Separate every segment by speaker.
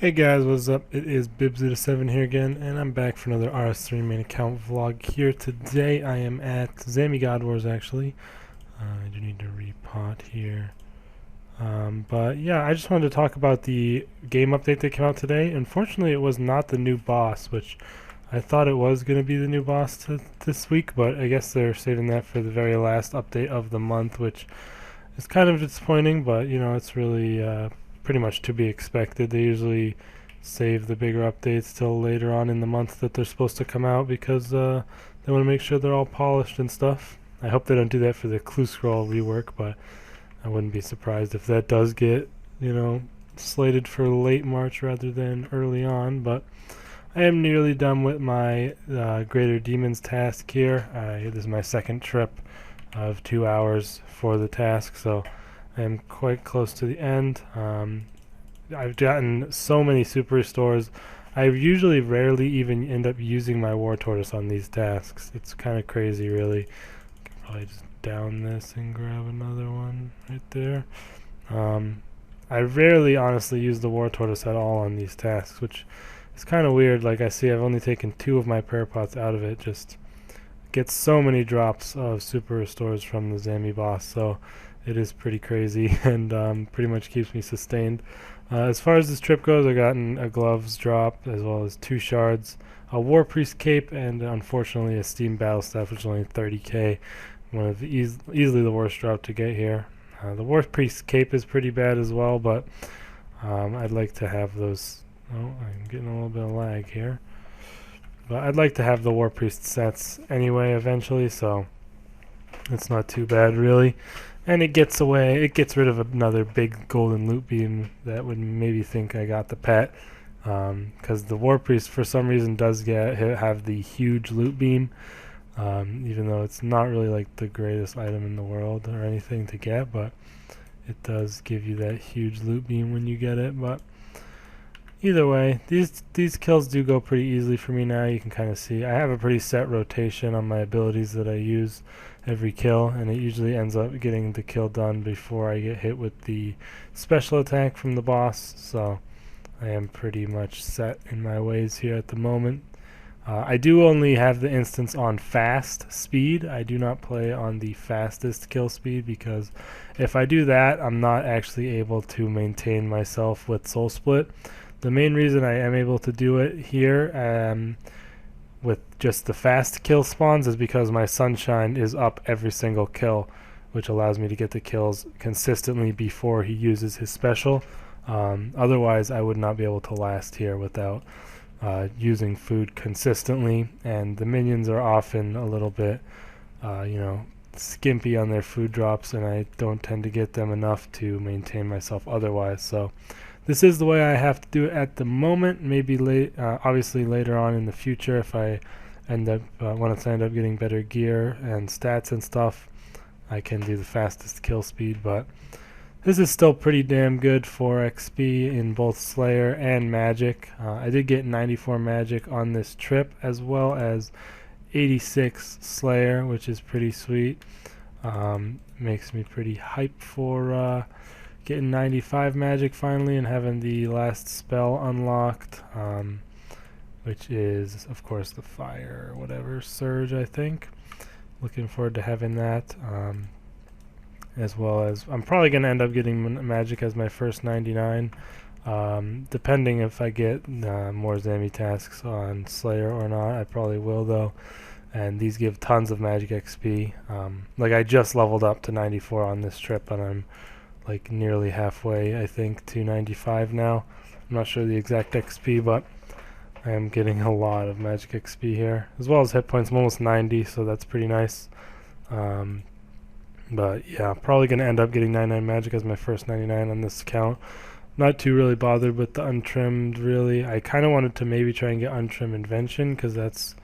Speaker 1: Hey guys, what's up? It is Bibs07 here again, and I'm back for another RS3 main account vlog here. Today I am at Zammy God Wars actually. I do need to repot here. But yeah, I just wanted to talk about the game update that came out today. Unfortunately, it was not the new boss, which I thought it was going to be the new boss this week, but I guess they're saving that for the very last update of the month, which is kind of disappointing, but you know, it's really pretty much to be expected. They usually save the bigger updates till later on in the month that they're supposed to come out because they want to make sure they're all polished and stuff. I hope they don't do that for the Clue Scroll rework, but I wouldn't be surprised if that does get, you know, slated for late March rather than early on. But I am nearly done with my Greater Demons task here. This is my second trip of 2 hours for the task, so I am quite close to the end. I've gotten so many super restores. I usually rarely even end up using my War Tortoise on these tasks. It's kind of crazy, really. Can probably just down this and grab another one right there. I rarely honestly use the War Tortoise at all on these tasks, which is kind of weird. Like I see I've only taken 2 of my prayer pots out of it. Just get so many drops of super restores from the Zammy boss, so it is pretty crazy and pretty much keeps me sustained. As far as this trip goes, I gotten a gloves drop as well as 2 shards, a war priest cape, and unfortunately a steam battle staff, which is only 30k. One of the easily the worst drop to get here. The war priest cape is pretty bad as well, but I'd like to have those. Oh, I'm getting a little bit of lag here. But I'd like to have the War Priest sets anyway eventually, so it's not too bad really. And it gets rid of another big golden loot beam that would maybe think I got the pet. Because the War Priest for some reason does have the huge loot beam, even though it's not really like the greatest item in the world or anything to get, but it does give you that huge loot beam when you get it. But either way, these kills do go pretty easily for me now. You can kind of see I have a pretty set rotation on my abilities that I use every kill, and it usually ends up getting the kill done before I get hit with the special attack from the boss, so I am pretty much set in my ways here at the moment. I do only have the instance on fast speed. I do not play on the fastest kill speed because if I do that, I'm not actually able to maintain myself with Soul Split. The main reason I am able to do it here with just the fast kill spawns is because my Sunshine is up every single kill, which allows me to get the kills consistently before he uses his special. Otherwise, I would not be able to last here without using food consistently, and the minions are often a little bit, you know, skimpy on their food drops, and I don't tend to get them enough to maintain myself otherwise. So this is the way I have to do it at the moment. Maybe obviously later on in the future, if I once I end up getting better gear and stats and stuff, I can do the fastest kill speed. But this is still pretty damn good for XP in both Slayer and Magic. I did get 94 Magic on this trip, as well as 86 Slayer, which is pretty sweet. Makes me pretty hype for getting 95 Magic finally and having the last spell unlocked, which is, of course, the Fire whatever Surge, I think. Looking forward to having that. As well as I'm probably going to end up getting Magic as my first 99, depending if I get more Zammy tasks on Slayer or not. I probably will though, and these give tons of Magic XP. Like I just leveled up to 94 on this trip, and I'm like nearly halfway, I think, to 95 now. I'm not sure the exact XP, but I am getting a lot of Magic XP here, as well as hit points. I'm almost 90, so that's pretty nice. But yeah, probably going to end up getting 99 Magic as my first 99 on this account. Not too really bothered with the untrimmed, really. I kind of wanted to maybe try and get untrimmed Invention, because that's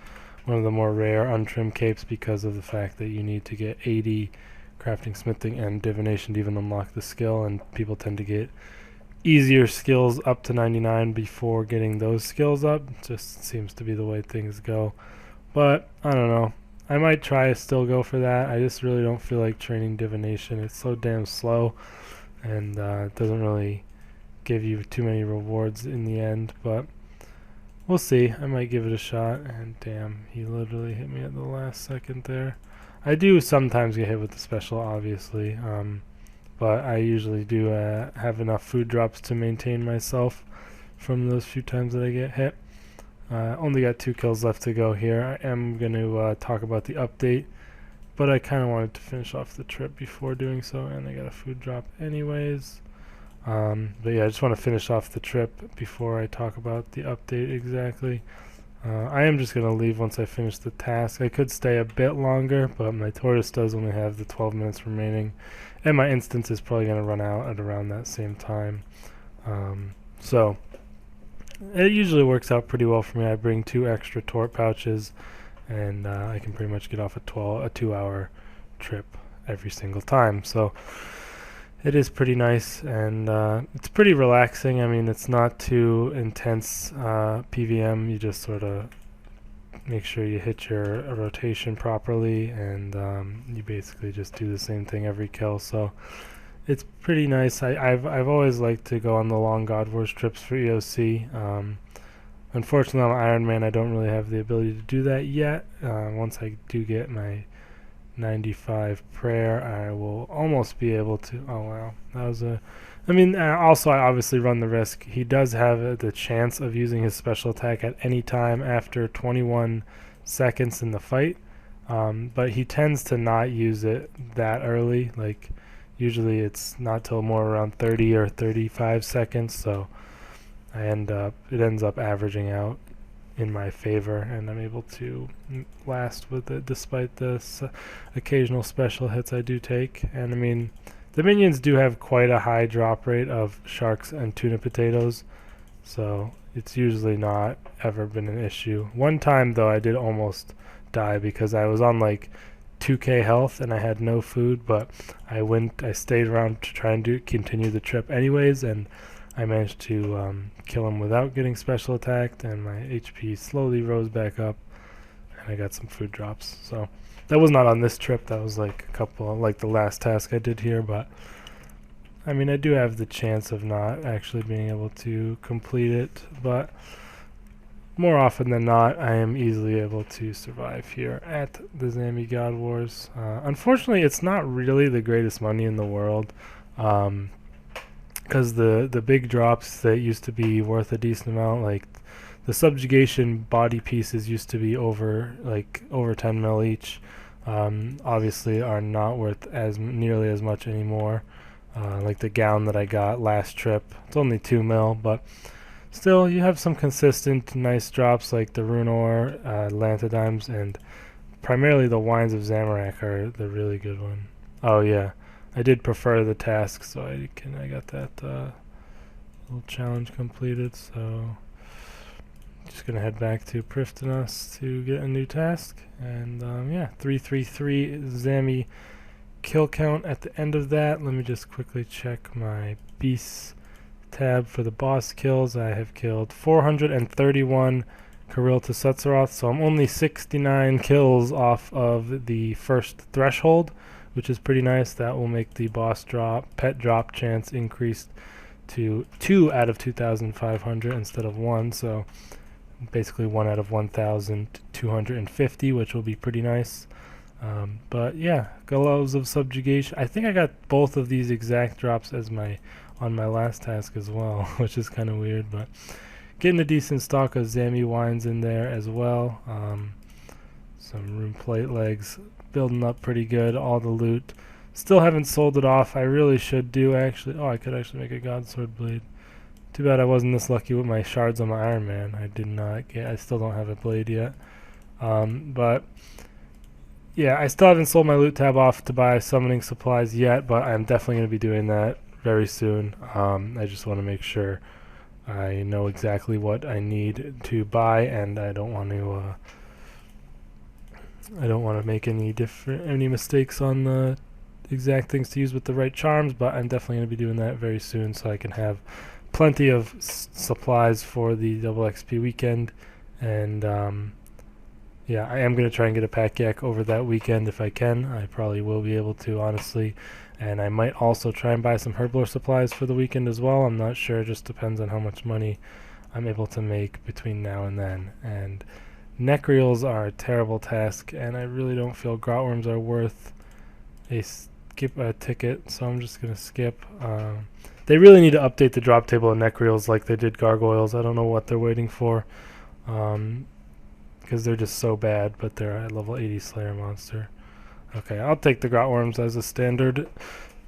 Speaker 1: one of the more rare untrimmed capes because of the fact that you need to get 80 crafting, smithing, and divination to even unlock the skill, and people tend to get easier skills up to 99 before getting those skills up. It just seems to be the way things go. But I don't know. I might try to still go for that. I just really don't feel like training divination. It's so damn slow, and it doesn't really give you too many rewards in the end, but we'll see. I might give it a shot. And damn, he literally hit me at the last second there. I do sometimes get hit with the special, obviously, but I usually do have enough food drops to maintain myself from those few times that I get hit. Only got 2 kills left to go here. I am going to talk about the update, but I kind of wanted to finish off the trip before doing so, and I got a food drop anyways. But yeah, I just want to finish off the trip before I talk about the update exactly. I am just going to leave once I finish the task. I could stay a bit longer, but my tortoise does only have the 12 minutes remaining, and my instance is probably going to run out at around that same time. So it usually works out pretty well for me. I bring 2 extra tort pouches, and I can pretty much get off a 2-hour trip every single time. So it is pretty nice, and it's pretty relaxing. I mean, it's not too intense PVM. You just sort of make sure you hit your rotation properly, and you basically just do the same thing every kill. So it's pretty nice. I've always liked to go on the long God Wars trips for EOC. Unfortunately, on Iron Man, I don't really have the ability to do that yet. Once I do get my 95 prayer, I will almost be able to. Oh wow, that was a. I mean, also I obviously run the risk. He does have the chance of using his special attack at any time after 21 seconds in the fight, but he tends to not use it that early. Like usually it's not till more around 30 or 35 seconds. So it ends up averaging out in my favor, and I'm able to last with it despite the occasional special hits I do take. And I mean, the minions do have quite a high drop rate of sharks and tuna potatoes, so it's usually not ever been an issue. One time though, I did almost die because I was on like 2k health and I had no food, but I stayed around to try and continue the trip anyways, and I managed to kill him without getting special attacked, and my HP slowly rose back up, and I got some food drops. So that was not on this trip. That was like like the last task I did here. But I mean, I do have the chance of not actually being able to complete it, but more often than not, I am easily able to survive here at the Zami God Wars. Unfortunately, it's not really the greatest money in the world. Because the big drops that used to be worth a decent amount, like the subjugation body pieces used to be over 10 mil each, obviously are not worth nearly as much anymore. Like the gown that I got last trip, it's only 2 mil, but still you have some consistent nice drops like the Rune Ore, Lantidimes, and primarily the Wines of Zamorak are the really good one. Oh yeah, I did prefer the task, so I got that little challenge completed. So just gonna head back to Prifddinas to get a new task, and yeah, 333 Zami kill count at the end of that. Let me just quickly check my beasts tab for the boss kills. I have killed 431 Kirill to Setzeroth, so I'm only 69 kills off of the first threshold, which is pretty nice. That will make the boss pet drop chance increased to 2 out of 2,500 instead of 1, so basically 1 out of 1,250, which will be pretty nice. But yeah, Gloves of Subjugation. I think I got both of these exact drops as on my last task as well, which is kind of weird, but getting a decent stock of Zami wines in there as well. Some rune plate legs, building up pretty good. All the loot, still haven't sold it off. I really should do actually. Oh, I could actually make a God Sword blade. Too bad I wasn't this lucky with my shards on my Iron Man. I still don't have a blade yet. But yeah, I still haven't sold my loot tab off to buy summoning supplies yet, but I'm definitely going to be doing that very soon. I just want to make sure I know exactly what I need to buy, and I don't want to make any mistakes on the exact things to use with the right charms, but I'm definitely going to be doing that very soon so I can have plenty of supplies for the double XP weekend, and Yeah, I am going to try and get a pack yak over that weekend if I can. I probably will be able to, honestly. And I might also try and buy some herblore supplies for the weekend as well. I'm not sure. It just depends on how much money I'm able to make between now and then. And neck-reels are a terrible task, and I really don't feel grotworms are worth a ticket, so I'm just going to skip. They really need to update the drop table of neck-reels like they did gargoyles. I don't know what they're waiting for. Because they're just so bad, but they're a level 80 Slayer monster. Okay, I'll take the grotworms as a standard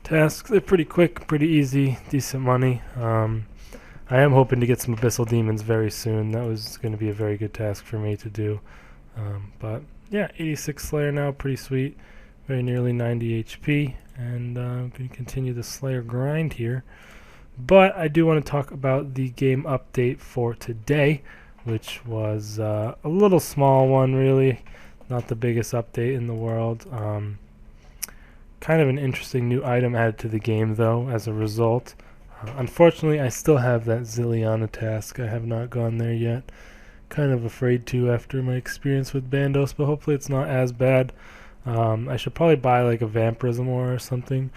Speaker 1: task. They're pretty quick, pretty easy, decent money. I am hoping to get some Abyssal Demons very soon. That was going to be a very good task for me to do. But yeah, 86 Slayer now, pretty sweet. Very nearly 90 HP, and I'm going to continue the Slayer grind here. But I do want to talk about the game update for today, which was a little small one, really. Not the biggest update in the world. Kind of an interesting new item added to the game, though, as a result. Unfortunately, I still have that Zilliana task. I have not gone there yet. Kind of afraid to after my experience with Bandos, but hopefully it's not as bad. I should probably buy like a Vampirism or something.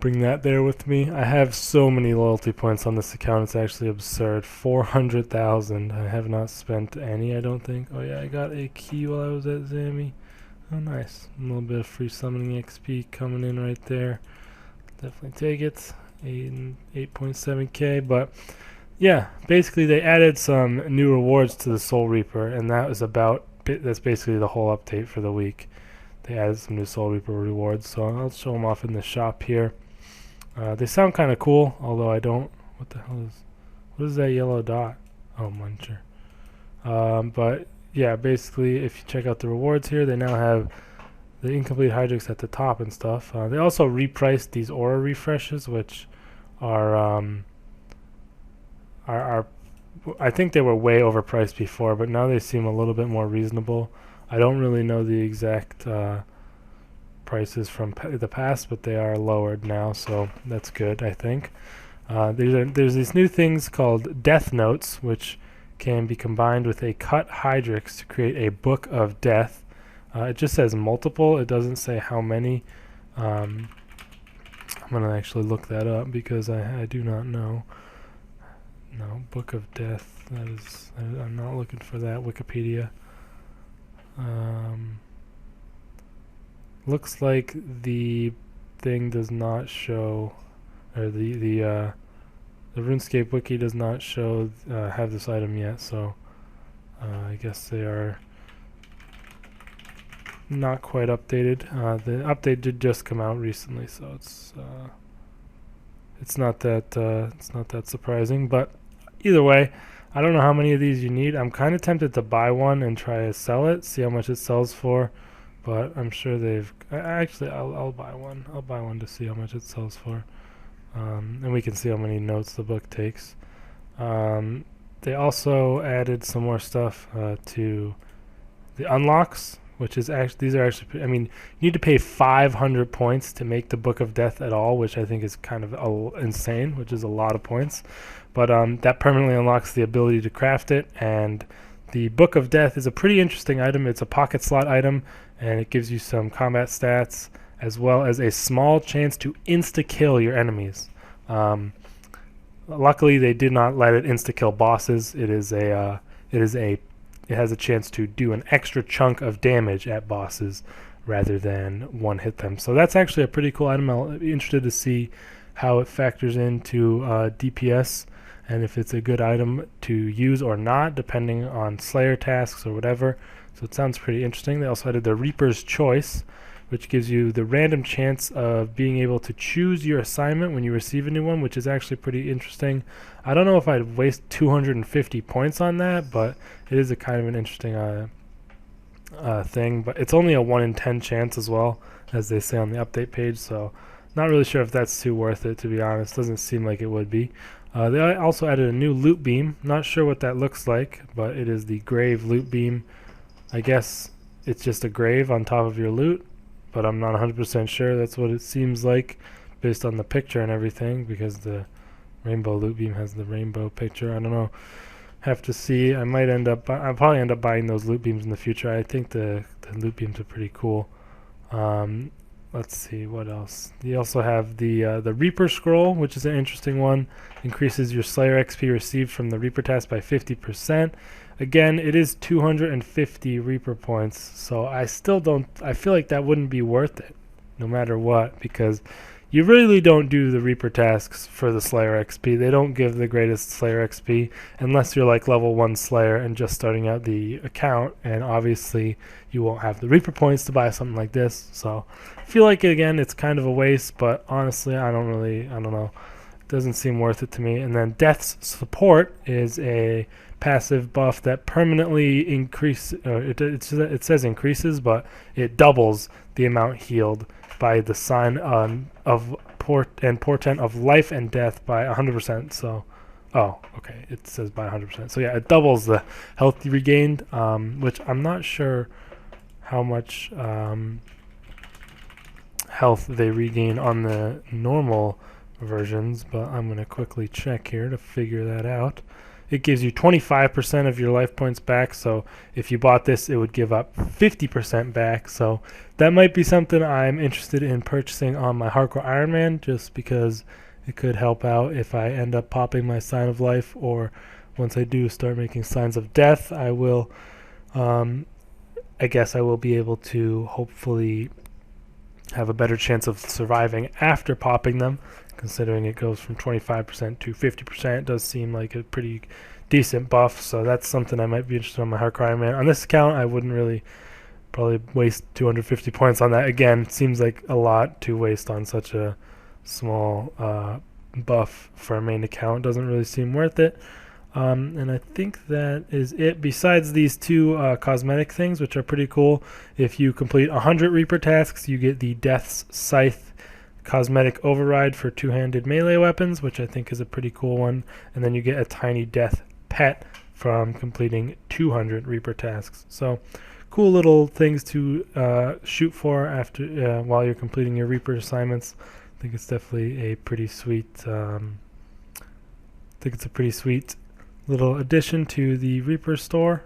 Speaker 1: Bring that there with me. I have so many loyalty points on this account, it's actually absurd. 400,000. I have not spent any, I don't think. Oh yeah, I got a key while I was at Zammy. Oh nice. A little bit of free summoning XP coming in right there. Definitely take it. 8.7k, but yeah, basically they added some new rewards to the Soul Reaper, and that's basically the whole update for the week. They added some new Soul Reaper rewards, so I'll show them off in the shop here. They sound kind of cool, although I don't... What is that yellow dot? Oh, Muncher. But yeah, basically, if you check out the rewards here, they now have the incomplete Hydrix at the top and stuff. They also repriced these aura refreshes, which are I think they were way overpriced before, but now they seem a little bit more reasonable. I don't really know the exact prices from the past, but they are lowered now, so that's good, I think. There's these new things called Death Notes, which can be combined with a cut Hydrix to create a Book of Death. It just says multiple. It doesn't say how many. I'm going to actually look that up because I do not know. No, Book of Death. I'm not looking for that. Wikipedia. Looks like the thing does not show, or the RuneScape wiki does not show have this item yet. So I guess they are not quite updated. The update did just come out recently, so it's not that surprising. But either way, I don't know how many of these you need. I'm kind of tempted to buy one and try to sell it, see how much it sells for. But I'm sure they've... Actually, I'll buy one. I'll buy one to see how much it sells for. And we can see how many notes the book takes. They also added some more stuff to the unlocks, which is actually... These are actually... I mean, you need to pay 500 points to make the Book of Death at all, which I think is kind of insane, which is a lot of points. But that permanently unlocks the ability to craft it, and the Book of Death is a pretty interesting item. It's a pocket slot item, and it gives you some combat stats as well as a small chance to insta-kill your enemies. Luckily, they did not let it insta-kill bosses. It has a chance to do an extra chunk of damage at bosses rather than one hit them. So that's actually a pretty cool item. I'll be interested to see how it factors into DPS and if it's a good item to use or not, depending on Slayer tasks or whatever. So it sounds pretty interesting. They also added the Reaper's Choice, which gives you the random chance of being able to choose your assignment when you receive a new one, which is actually pretty interesting. I don't know if I'd waste 250 points on that, but it is a kind of an interesting thing. But it's only a 1 in 10 chance as well, as they say on the update page, so not really sure if that's too worth it, to be honest. Doesn't seem like it would be. They also added a new loot beam. Not sure what that looks like, but it is the Grave loot beam. I guess it's just a grave on top of your loot, but I'm not 100% sure. That's what it seems like based on the picture and everything, because the rainbow loot beam has the rainbow picture. I don't know. Have to see. I'll probably end up buying those loot beams in the future. I think the loot beams are pretty cool. Let's see what else. You also have the Reaper scroll, which is an interesting one. Increases your Slayer XP received from the Reaper task by 50%. Again, it is 250 Reaper points, so I feel like that wouldn't be worth it, no matter what, because you really don't do the Reaper tasks for the Slayer XP. They don't give the greatest Slayer XP unless you're like level 1 Slayer and just starting out the account, and obviously you won't have the Reaper points to buy something like this. So I feel like, again, it's kind of a waste, but honestly, I don't know. It doesn't seem worth it to me. And then Death's Support is a passive buff that permanently it says increases, but it doubles the amount healed by the sign of portent of life and death by 100%. So, oh, okay, it says by 100%. So yeah, it doubles the health regained, which I'm not sure how much health they regain on the normal versions, but I'm gonna quickly check here to figure that out. It gives you 25% of your life points back, so if you bought this, it would give up 50% back. So that might be something I'm interested in purchasing on my Hardcore Iron Man, just because it could help out if I end up popping my Sign of Life, or once I do start making Signs of Death, I will, I guess I will be able to hopefully have a better chance of surviving after popping them. Considering it goes from 25% to 50%, it does seem like a pretty decent buff. So that's something I might be interested in on my Hardcore Iron Man. On this account, I wouldn't really probably waste 250 points on that. Again, it seems like a lot to waste on such a small buff for a main account. Doesn't really seem worth it. And I think that is it. Besides these two cosmetic things, which are pretty cool, if you complete 100 Reaper tasks, you get the Death's Scythe cosmetic override for two-handed melee weapons, which I think is a pretty cool one, and then you get a tiny death pet from completing 200 Reaper tasks. So cool little things to shoot for after while you're completing your Reaper assignments. I think it's definitely a pretty sweet little addition to the Reaper store.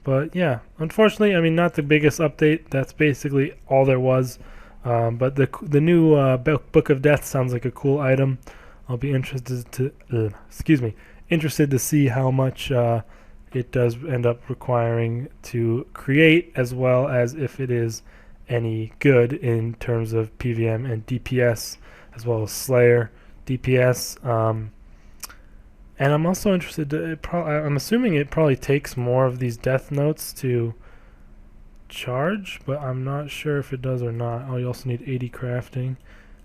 Speaker 1: But yeah, unfortunately, I mean, not the biggest update. That's basically all there was. But the new Book of Death sounds like a cool item. I'll be interested to see how much it does end up requiring to create, as well as if it is any good in terms of PVM and DPS, as well as Slayer DPS. And I'm also interested to, I'm assuming it probably takes more of these death notes to charge, but I'm not sure if it does or not. Oh, you also need 80 crafting,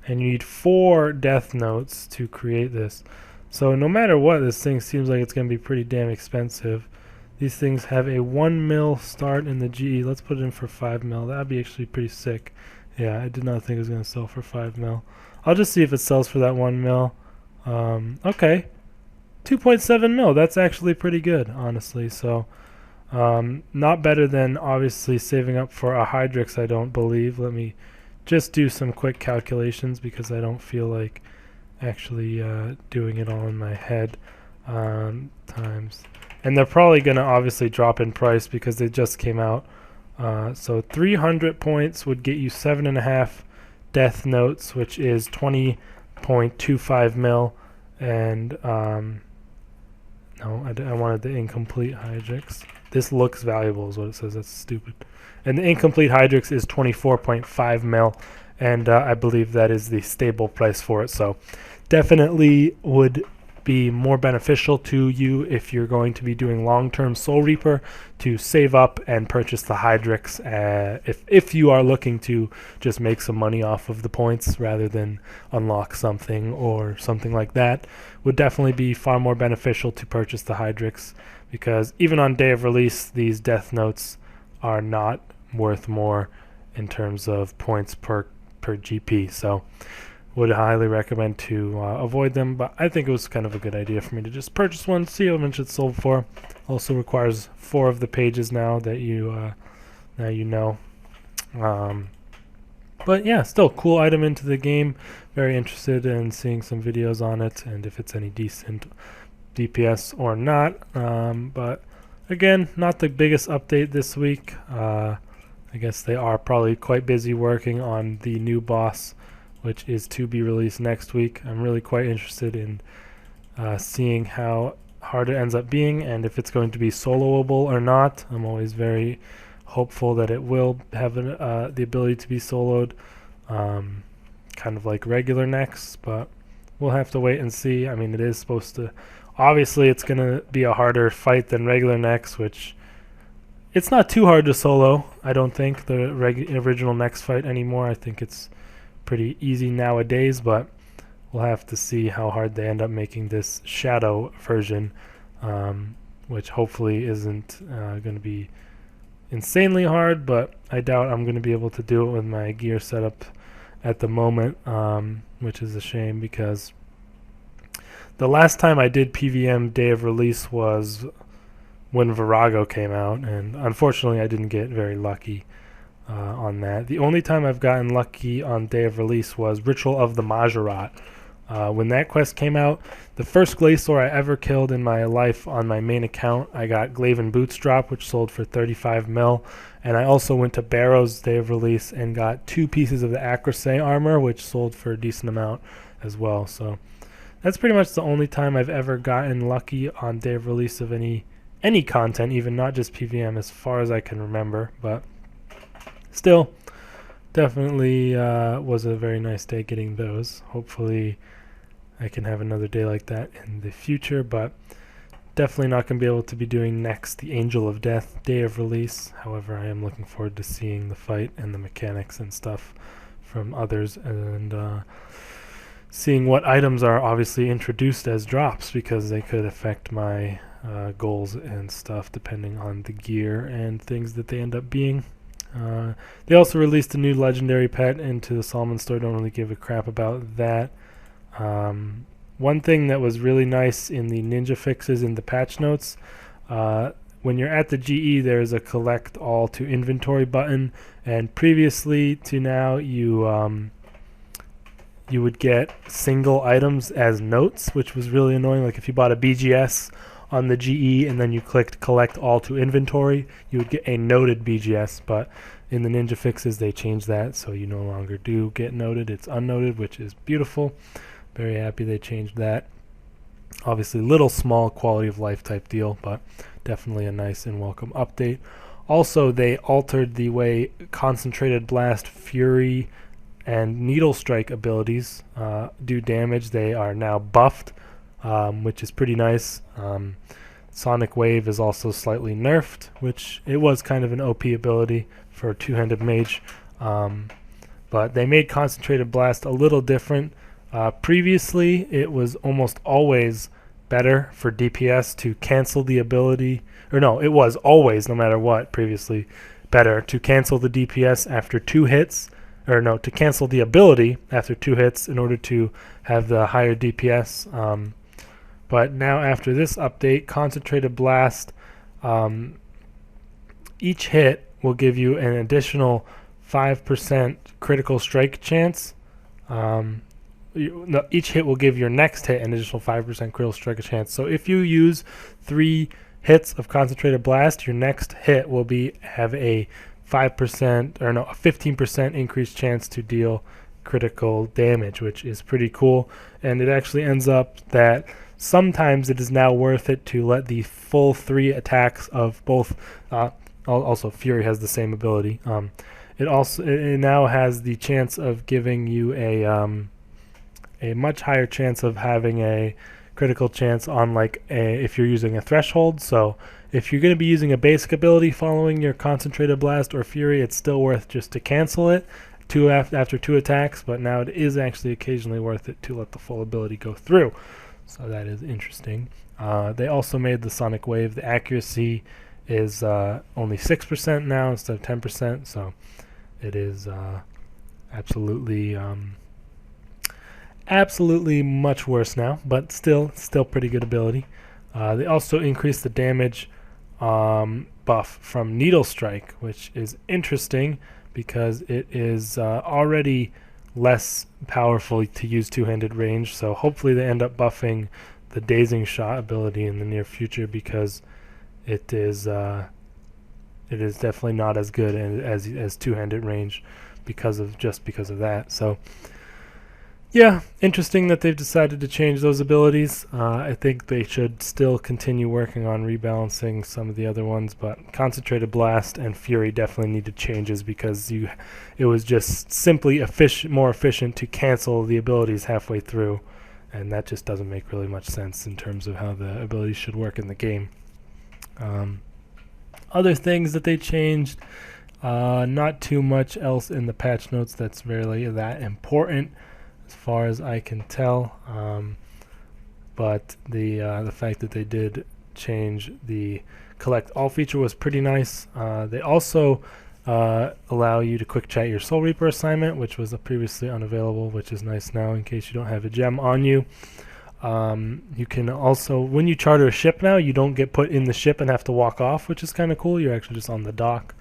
Speaker 1: and you need 4 death notes to create this. So no matter what, this thing seems like it's going to be pretty damn expensive. These things have a 1 mil start in the GE. Let's put it in for 5 mil. That'd be actually pretty sick. Yeah, I did not think it was going to sell for 5 mil. I'll just see if it sells for that 1 mil. Okay, 2.7 mil. That's actually pretty good, honestly. So not better than obviously saving up for a Hydrix, I don't believe. Let me just do some quick calculations because I don't feel like actually doing it all in my head. Times, and they're probably going to obviously drop in price because they just came out. So 300 points would get you 7.5 death notes, which is 20.25 mil. And no, I wanted the incomplete Hydrix. This looks valuable is what it says. That's stupid. And the incomplete Hydrix is 24.5 mil, and I believe that is the stable price for it. So definitely would be more beneficial to you if you're going to be doing long-term Soul Reaper to save up and purchase the Hydrix if you are looking to just make some money off of the points rather than unlock something or something like that. Would definitely be far more beneficial to purchase the Hydrix, because even on day of release, these death notes are not worth more in terms of points per GP. So would highly recommend to avoid them, but I think it was kind of a good idea for me to just purchase one, see how much it's sold for. Also requires 4 of the pages now that you know. But yeah, still cool item into the game. Very interested in seeing some videos on it, and if it's any decent, DPS or not. But again, not the biggest update this week. I guess they are probably quite busy working on the new boss, which is to be released next week. I'm really quite interested in seeing how hard it ends up being and if it's going to be soloable or not. I'm always very hopeful that it will have the ability to be soloed, kind of like regular necks, but we'll have to wait and see. I mean, it is supposed to... Obviously, it's going to be a harder fight than regular necks, which... It's not too hard to solo, I don't think, the original Next fight anymore. I think it's pretty easy nowadays, but we'll have to see how hard they end up making this Shadow version, which hopefully isn't going to be insanely hard, but I doubt I'm going to be able to do it with my gear setup at the moment, which is a shame because the last time I did PVM day of release was when Virago came out, and unfortunately I didn't get very lucky on that. The only time I've gotten lucky on day of release was Ritual of the Majorat. When that quest came out, the first Glacior I ever killed in my life on my main account, I got Glaven Boots drop, which sold for 35 mil, and I also went to Barrow's day of release and got 2 pieces of the Acrosay armor, which sold for a decent amount as well. So that's pretty much the only time I've ever gotten lucky on day of release of any content, even not just PVM, as far as I can remember. But still, definitely was a very nice day getting those. Hopefully I can have another day like that in the future, but definitely not going to be able to be doing next the Angel of Death day of release. However, I am looking forward to seeing the fight and the mechanics and stuff from others, and seeing what items are obviously introduced as drops, because they could affect my goals and stuff depending on the gear and things that they end up being. They also released a new legendary pet into the Solomon store. Don't really give a crap about that. One thing that was really nice in the ninja fixes in the patch notes, when you're at the GE, there's a collect all to inventory button, and previously to now you would get single items as notes, which was really annoying. Like if you bought a BGS on the GE and then you clicked collect all to inventory, you would get a noted BGS, but in the ninja fixes they changed that, so you no longer do get noted. It's unnoted, which is beautiful. Very happy they changed that. Obviously little small quality of life type deal, but definitely a nice and welcome update. Also, they altered the way Concentrated Blast, Fury, and Needle Strike abilities do damage. They are now buffed, which is pretty nice. Sonic Wave is also slightly nerfed, which it was kind of an OP ability for a two-handed mage. But they made Concentrated Blast a little different. Previously, it was almost always better for DPS to cancel the ability, or no, it was always, no matter what, previously better to cancel the DPS after 2 hits, or no, to cancel the ability after 2 hits in order to have the higher DPS. But now after this update, Concentrated Blast, each hit will give you an additional 5% critical strike chance. Each hit will give your next hit an additional 5% critical strike chance. So if you use 3 hits of Concentrated Blast, your next hit will have a 5% or no, a 15% increased chance to deal critical damage, which is pretty cool. And it actually ends up that sometimes it is now worth it to let the full 3 attacks of both. Also, Fury has the same ability. It now has the chance of giving you a much higher chance of having a critical chance on if you're using a threshold. So if you're going to be using a basic ability following your Concentrated Blast or Fury, it's still worth just to cancel it after 2 attacks, but now it is actually occasionally worth it to let the full ability go through. So that is interesting. They also made the Sonic Wave. The accuracy is only 6% now instead of 10%, so it is absolutely much worse now, but still pretty good ability. They also increased the damage buff from Needle Strike, which is interesting because it is already less powerful to use two-handed range, so hopefully they end up buffing the dazing shot ability in the near future, because it is definitely not as good as two-handed range because of that. So yeah, interesting that they've decided to change those abilities. I think they should still continue working on rebalancing some of the other ones, but Concentrated Blast and Fury definitely needed changes, because it was just simply more efficient to cancel the abilities halfway through, and that just doesn't make really much sense in terms of how the abilities should work in the game. Other things that they changed, not too much else in the patch notes that's really that important, as far as I can tell, but the fact that they did change the collect all feature was pretty nice. They also allow you to quick chat your Soul Reaper assignment, which was previously unavailable, which is nice now in case you don't have a gem on you. You can also, when you charter a ship now, you don't get put in the ship and have to walk off, which is kind of cool. You're actually just on the dock.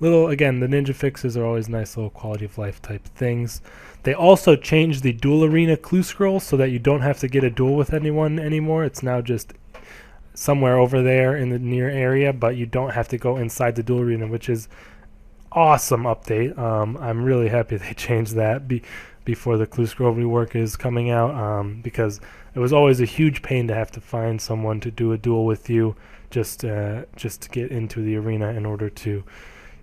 Speaker 1: Again, the ninja fixes are always nice little quality of life type things. They also changed the duel arena clue scroll so that you don't have to get a duel with anyone anymore. It's now just somewhere over there in the near area, but you don't have to go inside the duel arena, which is awesome update. I'm really happy they changed that before the clue scroll rework is coming out, because it was always a huge pain to have to find someone to do a duel with you just to get into the arena in order to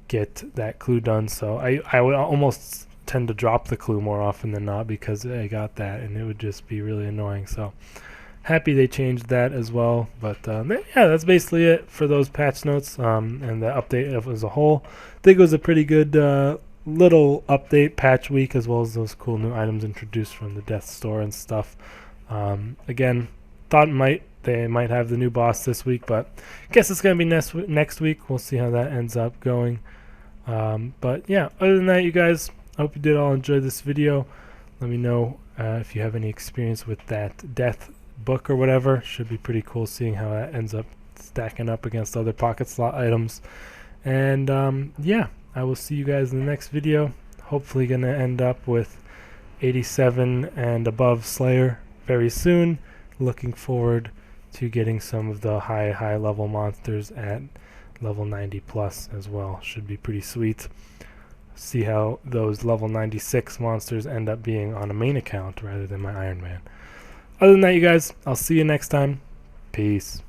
Speaker 1: get that clue done. So I would almost tend to drop the clue more often than not, because I got that and it would just be really annoying. So happy they changed that as well. But yeah, that's basically it for those patch notes and the update as a whole. I think it was a pretty good little update patch week, as well as those cool new items introduced from the Death Store and stuff. Again, thought they might have the new boss this week, but I guess it's going to be next week. We'll see how that ends up going. But yeah, other than that, you guys, I hope you did all enjoy this video. Let me know if you have any experience with that death book or whatever. Should be pretty cool seeing how that ends up stacking up against other pocket slot items. And yeah, I will see you guys in the next video. Hopefully going to end up with 87 and above Slayer very soon. Looking forward to getting some of the high level monsters at level 90 plus as well. Should be pretty sweet. See how those level 96 monsters end up being on a main account rather than my Iron Man. Other than that, you guys, I'll see you next time. Peace.